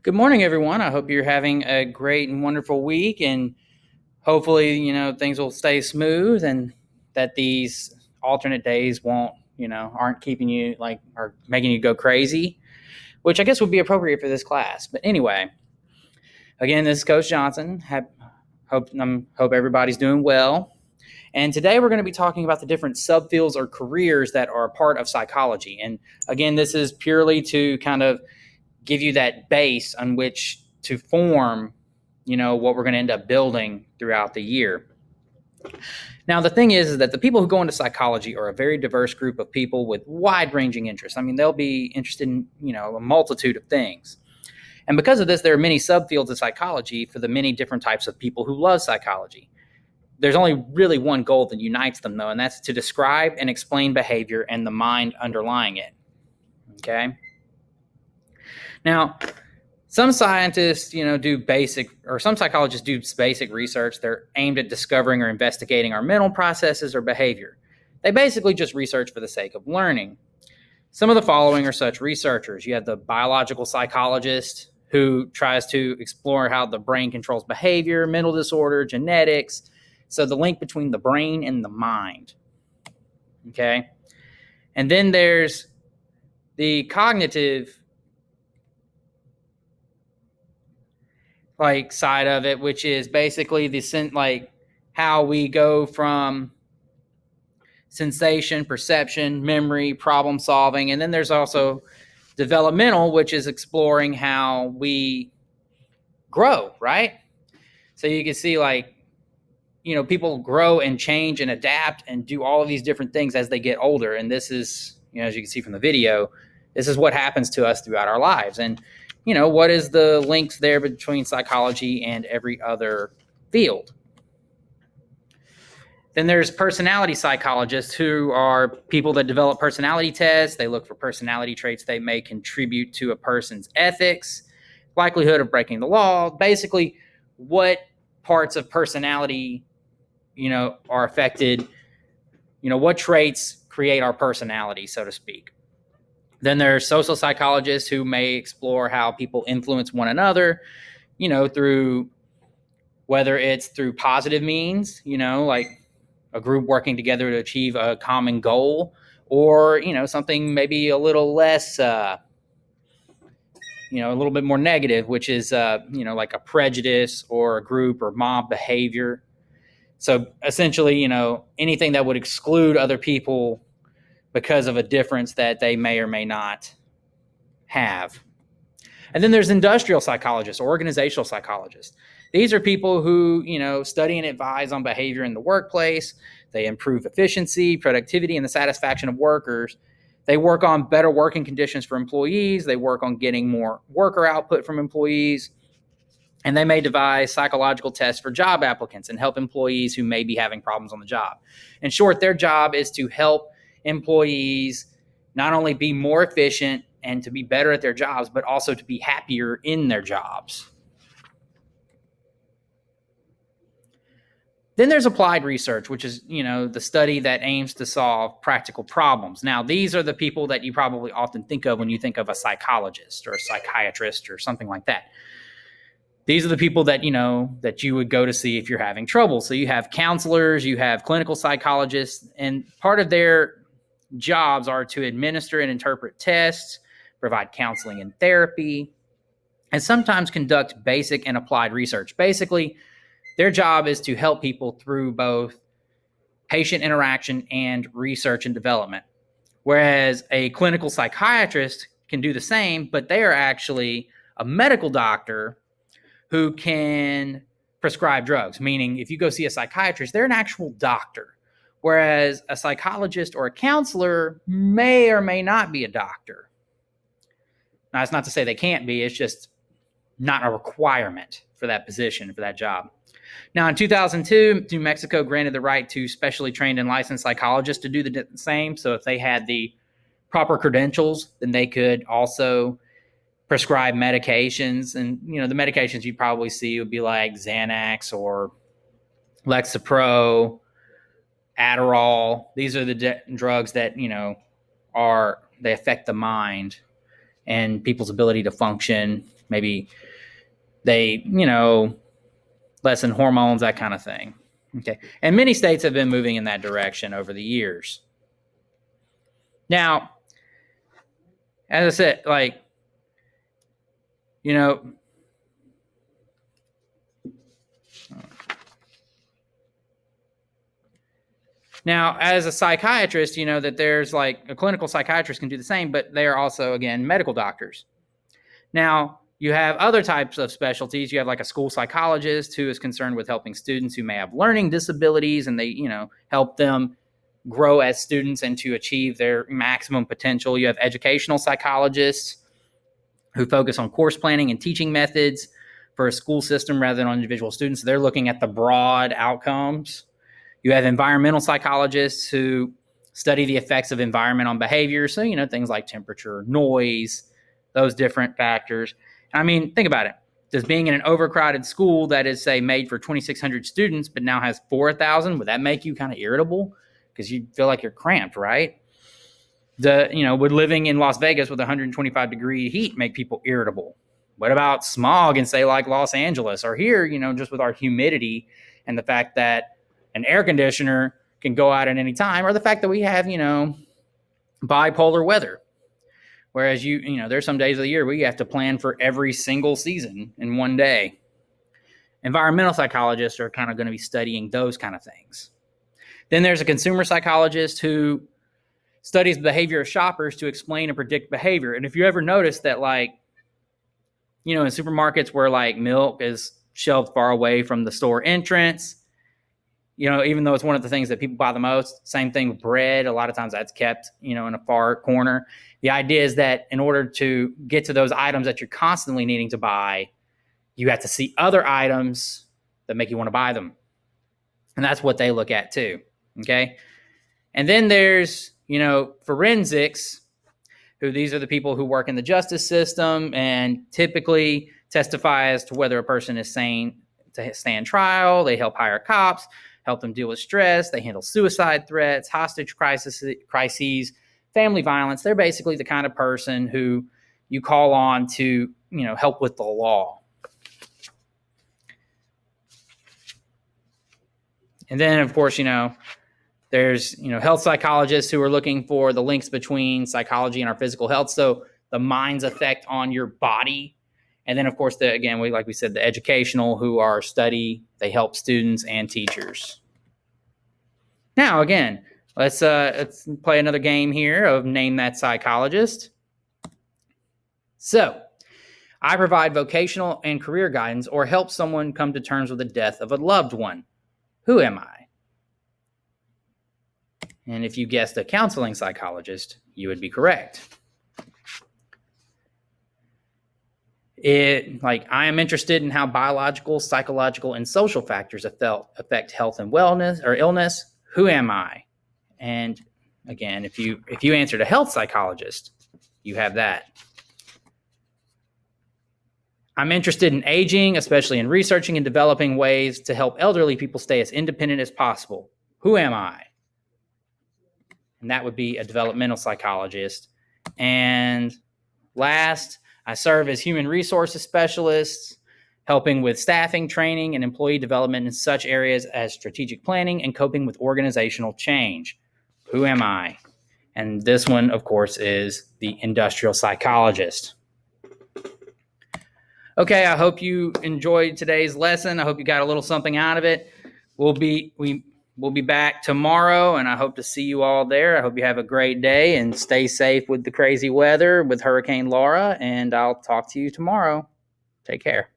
Good morning, everyone. I hope you're having a great and wonderful week, and hopefully, things will stay smooth, and that these alternate days won't, aren't keeping you or making you go crazy, which I guess would be appropriate for this class. But anyway, again, this is Coach Johnson. Hope everybody's doing well. And today we're going to be talking about the different subfields or careers that are a part of psychology. And again, this is purely to kind of give you that base on which to form, what we're going to end up building throughout the year. Now, the thing is that the people who go into psychology are a very diverse group of people with wide-ranging interests. I mean, they'll be interested in, a multitude of things. And because of this, there are many subfields of psychology for the many different types of people who love psychology. There's only really one goal that unites them, though, and that's to describe and explain behavior and the mind underlying it. Okay? Now, some scientists, some psychologists do basic research. They're aimed at discovering or investigating our mental processes or behavior. They basically just research for the sake of learning. Some of the following are such researchers. You have the biological psychologist who tries to explore how the brain controls behavior, mental disorder, genetics. So the link between the brain and the mind. Okay. And then there's the cognitive side of it, which is basically how we go from sensation, perception, memory, problem solving. And then there's also developmental, which is exploring how we grow, right? So you can see people grow and change and adapt and do all of these different things as they get older. And this is, as you can see from the video, this is what happens to us throughout our lives. And what is the links there between psychology and every other field? Then there's personality psychologists, who are people that develop personality tests. They look for personality traits that may contribute to a person's ethics, likelihood of breaking the law, basically what parts of personality, are affected, what traits create our personality, so to speak. Then there's social psychologists who may explore how people influence one another, through whether it's through positive means, like a group working together to achieve a common goal, or, something maybe a little less, a little bit more negative, which is, like a prejudice or a group or mob behavior. So essentially, anything that would exclude other people because of a difference that they may or may not have. And then there's industrial psychologists, or organizational psychologists. These are people who, study and advise on behavior in the workplace. They improve efficiency, productivity, and the satisfaction of workers. They work on better working conditions for employees. They work on getting more worker output from employees. And they may devise psychological tests for job applicants and help employees who may be having problems on the job. In short, their job is to help employees not only be more efficient and to be better at their jobs, but also to be happier in their jobs. Then there's applied research, which is, the study that aims to solve practical problems. Now, these are the people that you probably often think of when you think of a psychologist or a psychiatrist or something like that. These are the people that, that you would go to see if you're having trouble. So you have counselors, you have clinical psychologists, and part of their jobs are to administer and interpret tests, provide counseling and therapy, and sometimes conduct basic and applied research. Basically, their job is to help people through both patient interaction and research and development. Whereas a clinical psychiatrist can do the same, but they are actually a medical doctor who can prescribe drugs. Meaning, if you go see a psychiatrist, they're an actual doctor. Whereas a psychologist or a counselor may or may not be a doctor. Now, it's not to say they can't be. It's just not a requirement for that position, for that job. Now, in 2002, New Mexico granted the right to specially trained and licensed psychologists to do the same. So if they had the proper credentials, then they could also prescribe medications. And, the medications you'd probably see would be like Xanax or Lexapro, Adderall. These are the drugs that, they affect the mind and people's ability to function, maybe they, lessen hormones, that kind of thing. Okay. And many states have been moving in that direction over the years. Now, as I said, now, as a psychiatrist, that there's a clinical psychiatrist can do the same, but they are also, again, medical doctors. Now, you have other types of specialties. You have a school psychologist who is concerned with helping students who may have learning disabilities, and they, help them grow as students and to achieve their maximum potential. You have educational psychologists who focus on course planning and teaching methods for a school system rather than on individual students. They're looking at the broad outcomes. You have environmental psychologists who study the effects of environment on behavior. So, things like temperature, noise, those different factors. I mean, think about it. Does being in an overcrowded school that is, say, made for 2,600 students but now has 4,000, would that make you kind of irritable? Because you feel like you're cramped, right? Would living in Las Vegas with 125 degree heat make people irritable? What about smog in, say, like Los Angeles? Or here, just with our humidity and the fact that an air conditioner can go out at any time, or the fact that we have, bipolar weather. Whereas there's some days of the year where you have to plan for every single season in one day. Environmental psychologists are kind of going to be studying those kind of things. Then there's a consumer psychologist who studies the behavior of shoppers to explain and predict behavior. And if you ever notice that, in supermarkets where milk is shelved far away from the store entrance, even though it's one of the things that people buy the most, same thing with bread. A lot of times that's kept, in a far corner. The idea is that in order to get to those items that you're constantly needing to buy, you have to see other items that make you want to buy them. And that's what they look at too. Okay. And then there's, forensics, who these are the people who work in the justice system and typically testify as to whether a person is sane to stand trial. They help hire cops, help them deal with stress. They handle suicide threats, hostage crises, family violence. They're basically the kind of person who you call on to, help with the law. And then, of course, there's, health psychologists who are looking for the links between psychology and our physical health. So the mind's effect on your body. And then, of course, like we said, the educational who are they help students and teachers. Now, again, let's play another game here of Name That Psychologist. So, I provide vocational and career guidance or help someone come to terms with the death of a loved one. Who am I? And if you guessed a counseling psychologist, you would be correct. I am interested in how biological, psychological, and social factors affect health and wellness or illness. Who am I? And again, if you answered a health psychologist, you have that. I'm interested in aging, especially in researching and developing ways to help elderly people stay as independent as possible. Who am I? And that would be a developmental psychologist. And last, I serve as human resources specialist, helping with staffing, training, and employee development in such areas as strategic planning and coping with organizational change. Who am I? And this one, of course, is the industrial psychologist. Okay, I hope you enjoyed today's lesson. I hope you got a little something out of it. We'll be back tomorrow, and I hope to see you all there. I hope you have a great day and stay safe with the crazy weather with Hurricane Laura, and I'll talk to you tomorrow. Take care.